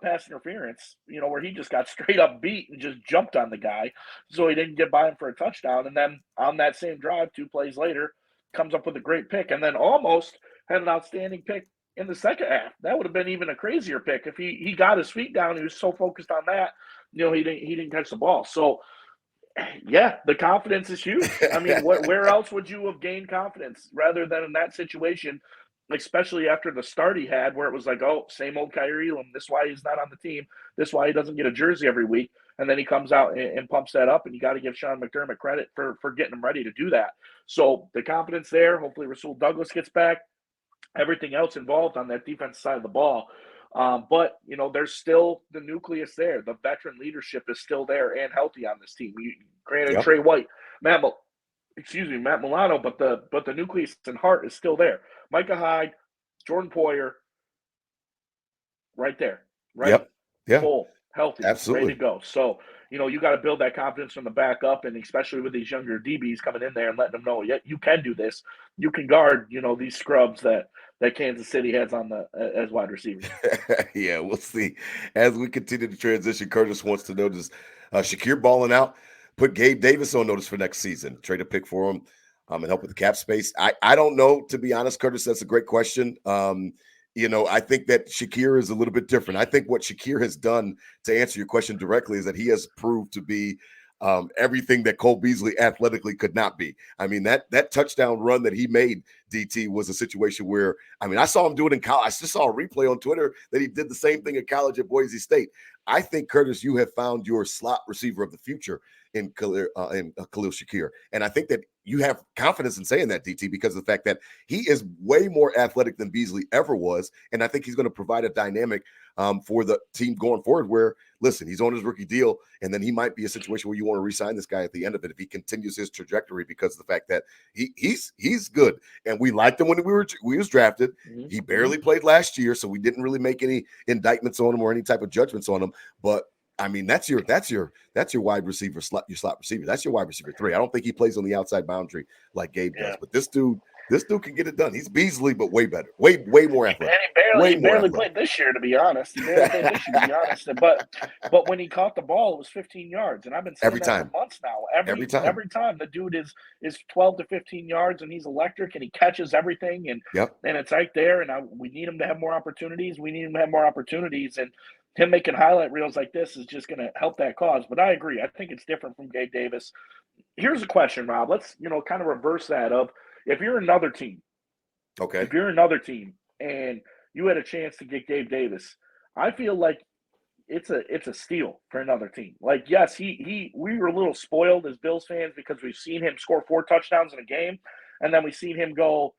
pass interference, where he just got straight up beat and just jumped on the guy, so he didn't get by him for a touchdown. And then on that same drive, 2 plays later, comes up with a great pick, and then almost had an outstanding pick in the second half. That would have been even a crazier pick if he got his feet down. He was so focused on that, he didn't catch the ball. So, yeah, the confidence is huge. I mean, where else would you have gained confidence rather than in that situation, especially after the start he had, where it was like, oh, same old Kyrie Elam. This is why he's not on the team. This is why he doesn't get a jersey every week. And then he comes out and pumps that up, and you got to give Sean McDermott credit for getting him ready to do that. So the confidence there. Hopefully Rasul Douglas gets back. Everything else involved on that defense side of the ball. But, there's still the nucleus there. The veteran leadership is still there and healthy on this team. Granted, Trey White, Matt Milano, but the nucleus and heart is still there. Micah Hyde, Jordan Poyer, right there. Right?
Yep. Yeah.
Full, healthy,
absolutely,
ready to go. So, you got to build that confidence from the back up, and especially with these younger DBs coming in there and letting them know, yeah, you can do this. You can guard, these scrubs that Kansas City has on as wide receivers.
Yeah, we'll see. As we continue to transition, Curtis wants to notice Shakir balling out. Put Gabe Davis on notice for next season. Trade a pick for him and help with the cap space. I don't know, to be honest, Curtis. That's a great question. I think that Shakir is a little bit different. I think what Shakir has done, to answer your question directly, is that he has proved to be everything that Cole Beasley athletically could not be. I mean, that touchdown run that he made, DT, was a situation where, I saw him do it in college. I just saw a replay on Twitter that he did the same thing in college at Boise State. I think, Curtis, you have found your slot receiver of the future in Khalil Shakir. And I think that you have confidence in saying that, DT, because of the fact that he is way more athletic than Beasley ever was. And I think he's going to provide a dynamic for the team going forward where, listen, he's on his rookie deal, and then he might be a situation where you want to re-sign this guy at the end of it if he continues his trajectory, because of the fact that he's good. And we liked him when we was drafted. Mm-hmm. He barely played last year, so we didn't really make any indictments on him or any type of judgments on him. But that's your wide receiver slot, your slot receiver. That's your wide receiver 3. I don't think he plays on the outside boundary like Gabe does. But this dude can get it done. He's Beasley, but way better, way more athletic.
And he barely played this year, to be honest. But when he caught the ball, it was 15 yards, and I've been saying that for months now. Every time the dude is 12 to 15 yards, and he's electric, and he catches everything, and it's right there. And we need him to have more opportunities. And him making highlight reels like this is just going to help that cause. But I agree. I think it's different from Gabe Davis. Here's a question, Rob. Let's, kind of reverse that of, if you're another team,
okay.
If you're another team and you had a chance to get Gabe Davis, I feel like it's a steal for another team. Like, yes, we were a little spoiled as Bills fans because we've seen him score 4 touchdowns in a game, and then we've seen him go,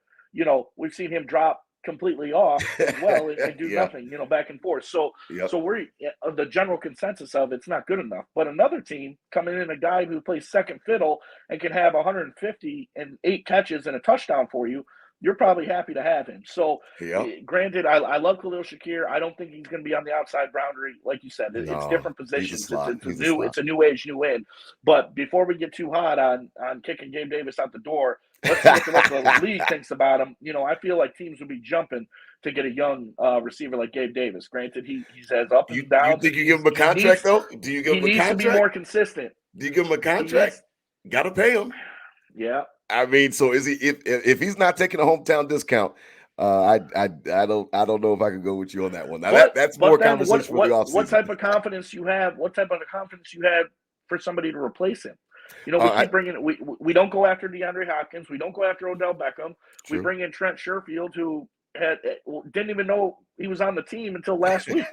we've seen him drop completely off as well and do
Yeah.
nothing, back and forth. So
Yep.
so we're the general consensus of it's not good enough. But another team coming in, a guy who plays second fiddle and can have 150 and 8 catches and a touchdown for you, you're probably happy to have him. So,
Yep.
granted, I love Khalil Shakir. I don't think he's going to be on the outside boundary, like you said. It's
No,
different
he's a
positions.
slot.
It's
He's a slot.
it's a new age, new in. But before we get too hot on kicking Gabe Davis out the door, let's see what the rest of the league thinks about him. I feel like teams would be jumping to get a young receiver like Gabe Davis. Granted, he's has ups and
You
downs.
think you give him a contract though? Do you give
He
him a
needs to be
contract?
more consistent.
Do you give him a contract? Got to pay him.
Yeah.
I mean, so is he? If he's not taking a hometown discount, I don't know if I can go with you on that one. Now that's more conversation for the offseason.
What type of confidence you have? What type of confidence you have for somebody to replace him? We keep bringing. We don't go after DeAndre Hopkins. We don't go after Odell Beckham.
True.
We bring in Trent Sherfield, who didn't even know he was on the team until last week.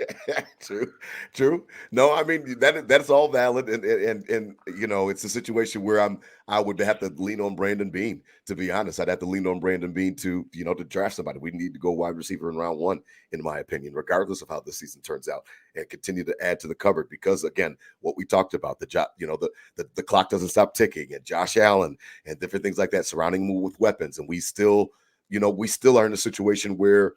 True. No, I mean that's all valid, and it's a situation where I would have to lean on Brandon Beane. To be honest, I'd have to lean on Brandon Beane to draft somebody. We need to go wide receiver in round 1, in my opinion, regardless of how the season turns out, and continue to add to the cupboard. Because again, what we talked about, the clock doesn't stop ticking, and Josh Allen and different things like that surrounding him with weapons, and we still are in a situation where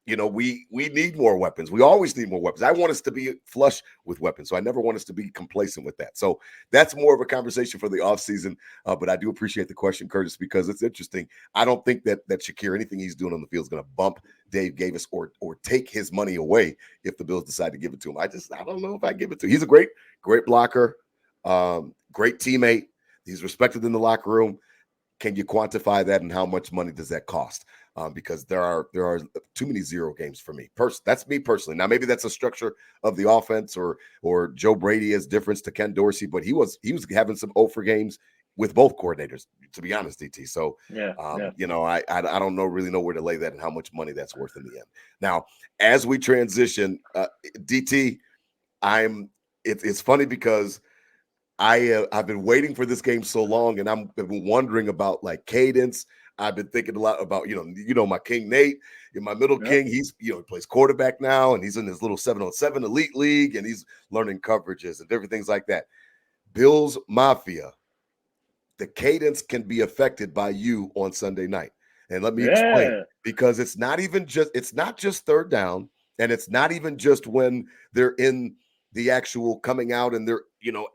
we need more weapons. We always need more weapons. I want us to be flush with weapons, so I never want us to be complacent with that. So that's more of a conversation for the offseason, but I do appreciate the question, Curtis, because it's interesting. I don't think that Shakir, anything he's doing on the field, is going to bump Dave Davis or take his money away if the Bills decide to give it to him. I don't know if I give it to him. He's a great blocker, great teammate. He's respected in the locker room. Can you quantify that, and how much money does that cost? Because there are too many zero games for me. That's me personally. Now, maybe that's a structure of the offense, or Joe Brady as difference to Ken Dorsey, but he was having some 0 for games with both coordinators, to be honest, DT. So, I don't really know where to lay that and how much money that's worth in the end. Now, as we transition, DT, it's funny because I've been waiting for this game so long, and I've been wondering about like cadence. I've been thinking a lot about my King Nate, my middle king. He's he plays quarterback now, and he's in his little 7-on-7 elite league, and he's learning coverages and different things like that. Bills Mafia, the cadence can be affected by you on Sunday night, and let me explain, because it's not just third down, and it's not even just when they're in the actual coming out and they're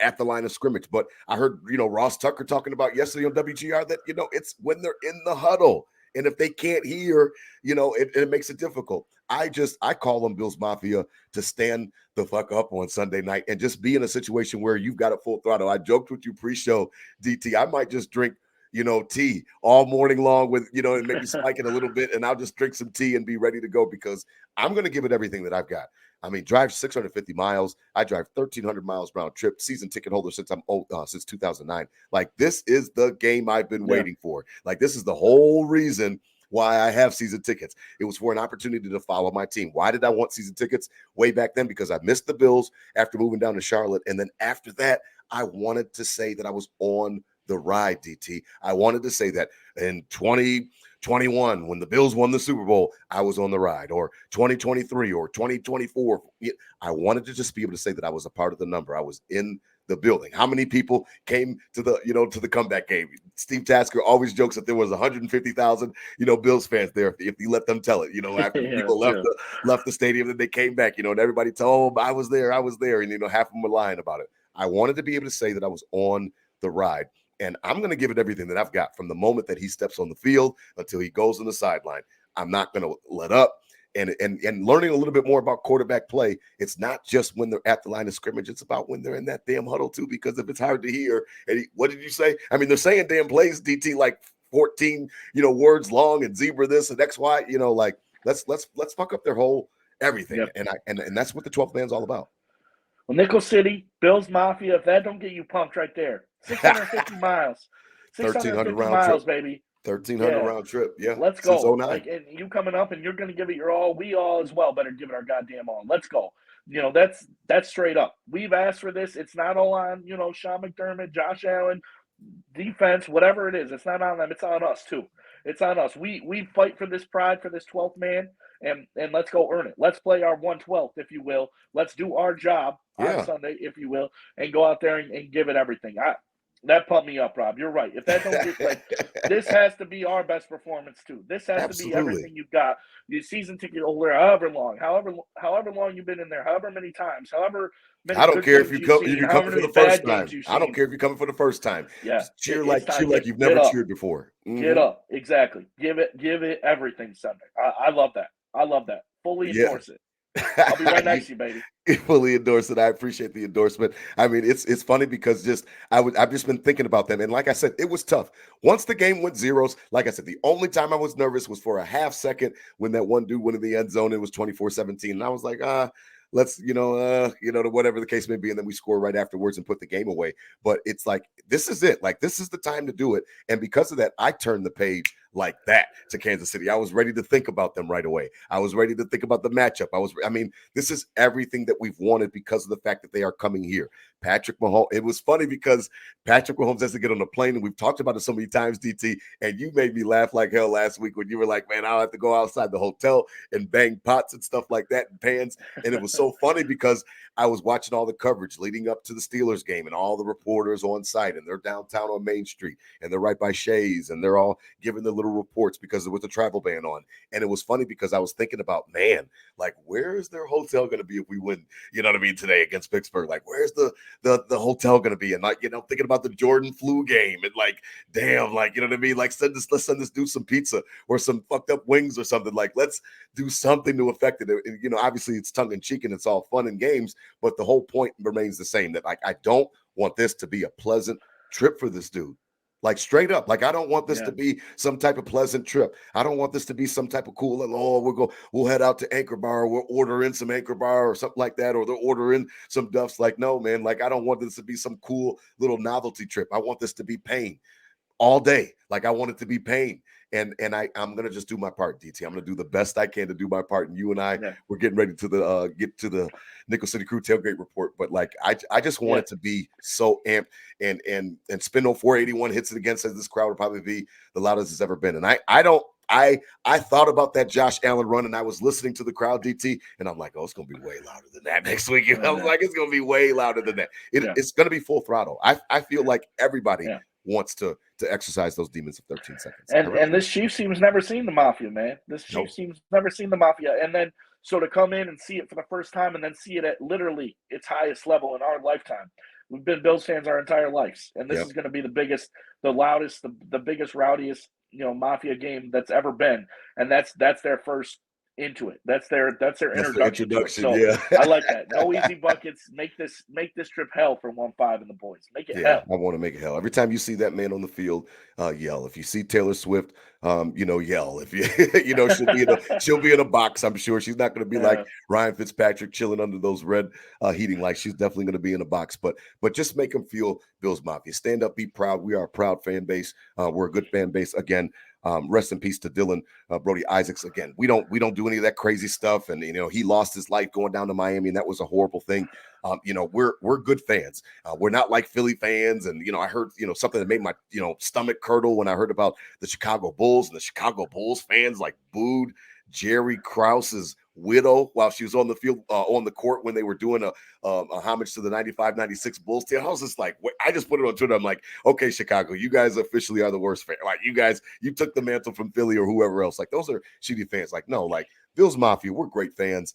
at the line of scrimmage. But I heard Ross Tucker talking about yesterday on WGR that it's when they're in the huddle, and if they can't hear, it makes it difficult. I call them Bills Mafia to stand the fuck up on Sunday night and just be in a situation where you've got a full throttle. I joked with you pre-show, DT. I might just drink tea all morning long with and maybe spike it a little bit, and I'll just drink some tea and be ready to go, because I'm going to give it everything that I've got. I mean, drive 650 miles. I drive 1,300 miles round trip. Season ticket holder since I'm old, since 2009. Like, this is the game I've been waiting for. Like, this is the whole reason why I have season tickets. It was for an opportunity to follow my team. Why did I want season tickets way back then? Because I missed the Bills after moving down to Charlotte, and then after that, I wanted to say that I was on the ride, DT. I wanted to say that in 2021, when the Bills won the Super Bowl, I was on the ride, or 2023 or 2024. I wanted to just be able to say that I was a part of the number. I was in the building. How many people came to the comeback game? Steve Tasker always jokes that there was 150,000, Bills fans there if you let them tell it. After people left the stadium, and they came back, and everybody told them I was there, and half of them were lying about it. I wanted to be able to say that I was on the ride. And I'm going to give it everything that I've got from the moment that he steps on the field until he goes on the sideline. I'm not going to let up. And learning a little bit more about quarterback play, it's not just when they're at the line of scrimmage. It's about when they're in that damn huddle too, because if it's hard to hear, and what did you say? I mean, they're saying damn plays, DT, like 14, words long, and zebra this and X, Y, like let's fuck up their whole everything.
Yep.
And that's what the 12th man's all about.
Well, Nickel City, Bills Mafia, if that don't get you pumped right there, 650 miles.
1,300 round
miles,
trip.
baby.
1,300 round trip. Yeah.
Let's
Since
go.
'09.
Like, and you coming up and you're going to give it your all. We all as well better give it our goddamn all. Let's go. That's straight up. We've asked for this. It's not all on, Sean McDermott, Josh Allen, defense, whatever it is. It's not on them. It's on us too. It's on us. We fight for this pride, for this 12th man, and let's go earn it. Let's play our 1/12, if you will. Let's do our job on Sunday, if you will, and go out there and give it everything. That pumped me up, Rob. You're right. If that don't get like, this has to be our best performance too. This has to be everything you've got. Your season ticket holder, however long you've been in there, however many times, however many.
I don't care if you come for the first time. I don't care if you're coming for the first time.
Yeah,
just cheer like you've never cheered before.
Get up, exactly. Give it everything Sunday. I love that. I love that. Fully endorse it. I'll be right next to you, baby.
Fully endorse it. I appreciate the endorsement. I mean, it's funny because I've just been thinking about them. And like I said, it was tough. Once the game went zeros, like I said, the only time I was nervous was for a half second when that one dude went in the end zone. It was 24-17. And I was like, let's, whatever the case may be. And then we score right afterwards and put the game away. But it's like, this is it. Like, this is the time to do it. And because of that, I turned the page like that to Kansas City. I was ready to think about them right away. I was ready to think about the matchup. This is everything that we've wanted because of the fact that they are coming here. Patrick Mahomes. It was funny because Patrick Mahomes has to get on a plane, and we've talked about it so many times, DT, and you made me laugh like hell last week when you were like, man, I'll have to go outside the hotel and bang pots and stuff like that and pans. And it was so funny because I was watching all the coverage leading up to the Steelers game and all the reporters on site, and they're downtown on Main Street, and they're right by Shays, and they're all giving the little reports because there was a travel ban on. And it was funny because I was thinking about, man, like, where is their hotel going to be if we win, today against Pittsburgh? Like, where's the hotel going to be? And like, thinking about the Jordan flu game and like, damn, like, like let's send this dude some pizza or some fucked up wings or something. Like, let's do something to affect it. And, obviously it's tongue in cheek and it's all fun and games, but the whole point remains the same, that like, I don't want this to be a pleasant trip for this dude. Like, straight up, like, I don't want this to be some type of pleasant trip. I don't want this to be some type of cool, we'll head out to Anchor Bar, we'll order in some Anchor Bar or something like that, or they'll order in some Duffs. Like, no, man, like, I don't want this to be some cool little novelty trip. I want this to be pain all day. Like, I want it to be pain. And I'm gonna just do my part, DT. I'm gonna do the best I can to do my part. And you and I, we're getting ready to get to the Nickel City Crew tailgate report. But like, I just want it to be so amped, and Spindle 481 hits it again. Says this crowd will probably be the loudest it's ever been. And I thought about that Josh Allen run, and I was listening to the crowd, DT, and I'm like, oh, it's gonna be way louder than that next week. I was like, it's gonna be way louder than that. It's gonna be full throttle. I feel like everybody wants to exercise those demons of 13 seconds.
And this Chiefs team's never seen the Mafia, man. This Chiefs team's never seen the Mafia. And then so to come in and see it for the first time and then see it at literally its highest level in our lifetime. We've been Bills fans our entire lives. And this is going to be the biggest, the loudest, the biggest, rowdiest, Mafia game that's ever been. And that's their first into it. That's their introduction. So I like that. No easy buckets. Make this trip hell for 1-5 and the boys. Make it hell.
I want to make it hell. Every time you see that man on the field, yell. If you see Taylor Swift, yell. If you she'll be in a box, I'm sure. She's not going to be like Ryan Fitzpatrick chilling under those red heating lights. She's definitely going to be in a box. But just make them feel Bills Mafia. Stand up, be proud. We are a proud fan base. We're a good fan base. Again, rest in peace to Dylan Brody Isaacs. Again, we don't do any of that crazy stuff. And he lost his life going down to Miami, and that was a horrible thing. We're good fans. We're not like Philly fans. And I heard something that made my stomach curdle when I heard about the Chicago Bulls, and the Chicago Bulls fans like booed Jerry Krause's widow while she was on the field, on the court, when they were doing a homage to the 95-96 Bulls team. I was just like, wait, I just put it on Twitter. I'm like, okay, Chicago, you guys officially are the worst fan. Like, you took the mantle from Philly or whoever else. Like, those are shitty fans. Like, no, like, Bills Mafia, we're great fans.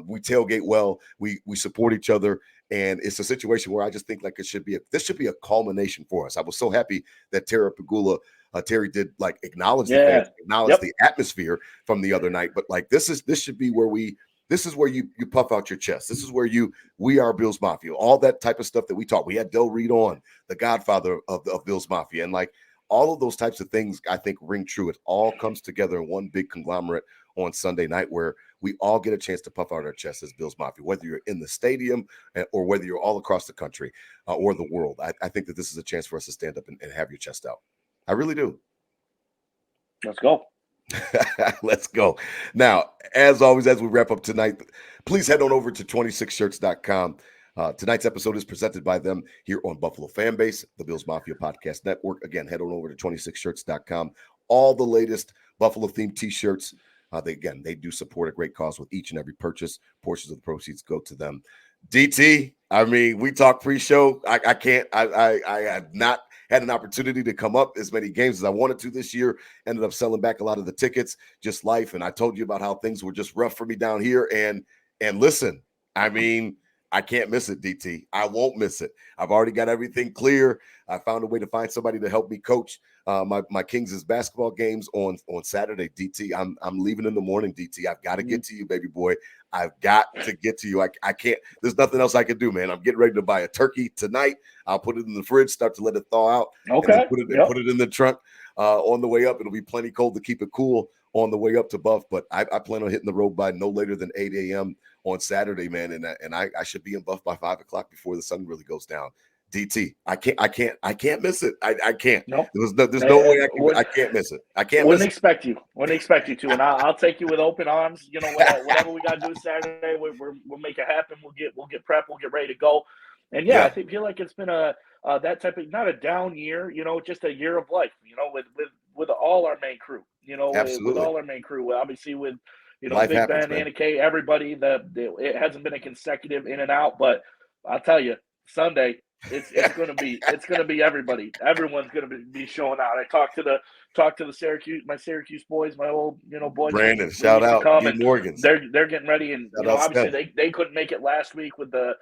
We tailgate well. We support each other. And it's a situation where I just think like this should be a culmination for us. I was so happy that Terry did like acknowledge the fans, acknowledge the atmosphere from the other night. But like, this should be where you puff out your chest. This is where we are Bills Mafia. All that type of stuff that we talk. We had Del Reed on, the godfather of Bills Mafia. And like, all of those types of things, I think, ring true. It all comes together in one big conglomerate on Sunday night, where we all get a chance to puff out our chests as Bills Mafia, whether you're in the stadium or whether you're all across the country or the world. I think that this is a chance for us to stand up and have your chest out. I really do.
Let's go.
Let's go. Now, as always, as we wrap up tonight, please head on over to 26shirts.com. Tonight's episode is presented by them here on Buffalo Fanbase, the Bills Mafia Podcast Network. Again, head on over to 26shirts.com. All the latest Buffalo-themed T-shirts. They do support a great cause with each and every purchase. Portions of the proceeds go to them. DT, I mean, we talk pre-show. I have not had an opportunity to come up as many games as I wanted to this year. Ended up selling back a lot of the tickets, just life. And I told you about how things were just rough for me down here. And listen, I mean, I can't miss it, DT. I won't miss it. I've already got everything clear. I found a way to find somebody to help me coach my Kings' basketball games on Saturday, DT. I'm leaving in the morning, DT. I've got to get to you, baby boy. I've got to get to you. I can't. There's nothing else I can do, man. I'm getting ready to buy a turkey tonight. I'll put it in the fridge, start to let it thaw out.
Okay.
And then put it in the trunk on the way up. It'll be plenty cold to keep it cool on the way up to Buff. But I plan on hitting the road by no later than 8 a.m. on Saturday, man. And I should be in Buff by 5 o'clock before the sun really goes down. DT, I can't miss it. I can't.
Nope.
There's no way I can't miss it. I can't.
Wouldn't expect you to, and I'll take you with open arms. You know, whatever we got to do Saturday, we'll make it happen. We'll get prep. We'll get ready to go. And yeah. I feel like it's been that type of, not a down year, you know, just a year of life. You know, with all our main crew. You know, with all our main crew. Obviously with, you know, life Big happens, Ben, Anna Kay, everybody. It hasn't been a consecutive in and out, but I'll tell you, Sunday. It's gonna be everybody. Everyone's gonna be showing out. I talked to the Syracuse boys, my old boys.
Brandon, shout out, Morgans.
They're getting ready, and obviously they couldn't make it last week with the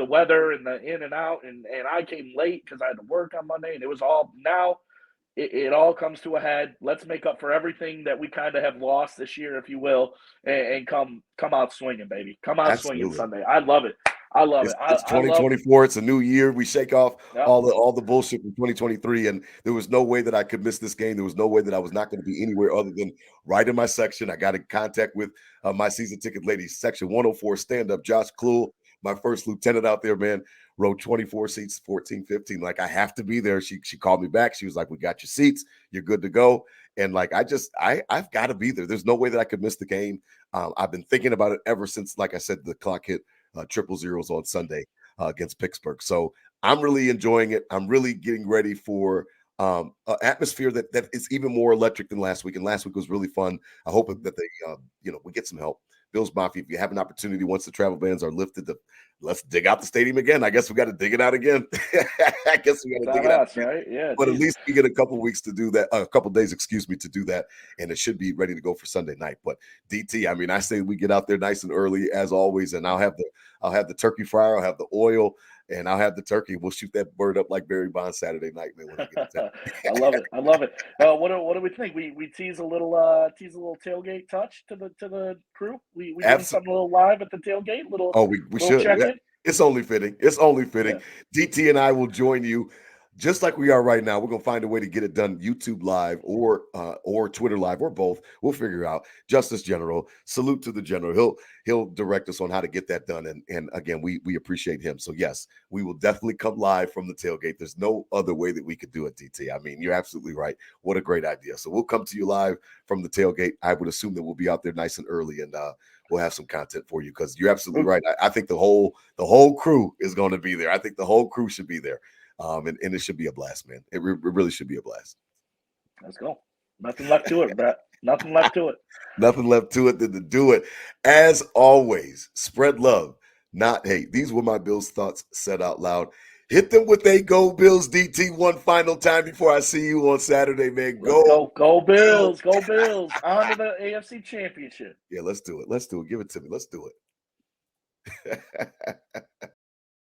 weather and the in and out, and I came late because I had to work on Monday, and it was all now. It all comes to a head. Let's make up for everything that we kind of have lost this year, if you will, and come out swinging, baby. Come out swinging Sunday. I love it.
It's 2024. It's a new year. We shake off all the bullshit from 2023, and there was no way that I could miss this game. There was no way that I was not going to be anywhere other than right in my section. I got in contact with my season ticket lady, section 104 stand-up, Josh Kluhl, my first lieutenant out there, man. Rode 24 seats, 14, 15. Like, I have to be there. She called me back. She was like, we got your seats. You're good to go. And like, I've got to be there. There's no way that I could miss the game. I've been thinking about it ever since, like I said, the clock hit 000 on Sunday against Pittsburgh. So I'm really enjoying it. I'm really getting ready for an atmosphere that is even more electric than last week. And last week was really fun. I hope that they, we get some help. Bills Mafia, if you have an opportunity once the travel bans are lifted, let's dig out the stadium again. I guess we got to dig it out again. I guess we got to dig it out, right? Yeah. But at least we get a couple weeks to do that, a couple days, to do that, and it should be ready to go for Sunday night. But DT, I mean, I say we get out there nice and early as always, and I'll have the turkey fryer, I'll have the oil, and I'll have the turkey. We'll shoot that bird up like Barry Bonds Saturday night, man. When I get to
I love it. What do we think? We tease a little tailgate touch to the crew. We doing something a little live at the tailgate.
We should. Yeah. It's only fitting. Yeah. DT and I will join you. Just like we are right now, we're gonna find a way to get it done YouTube live or Twitter live or both. We'll figure it out. Justice General, salute to the general. He'll direct us on how to get that done. And again, we appreciate him. So yes, we will definitely come live from the tailgate. There's no other way that we could do it, DT. I mean, you're absolutely right. What a great idea. So we'll come to you live from the tailgate. I would assume that we'll be out there nice and early, and we'll have some content for you because you're absolutely right. I think the whole crew is going to be there. I think the whole crew should be there. And it should be a blast, man. It really should be a blast.
Let's go. Nothing left to it, Brett. Nothing left to it.
Nothing left to it than to do it. As always, spread love, not hate. These were my Bills thoughts said out loud. Hit them with a Go Bills, DT, one final time before I see you on Saturday, man.
Go Bills. Go Bills. On to the AFC Championship.
Yeah, let's do it. Give it to me. Let's do it.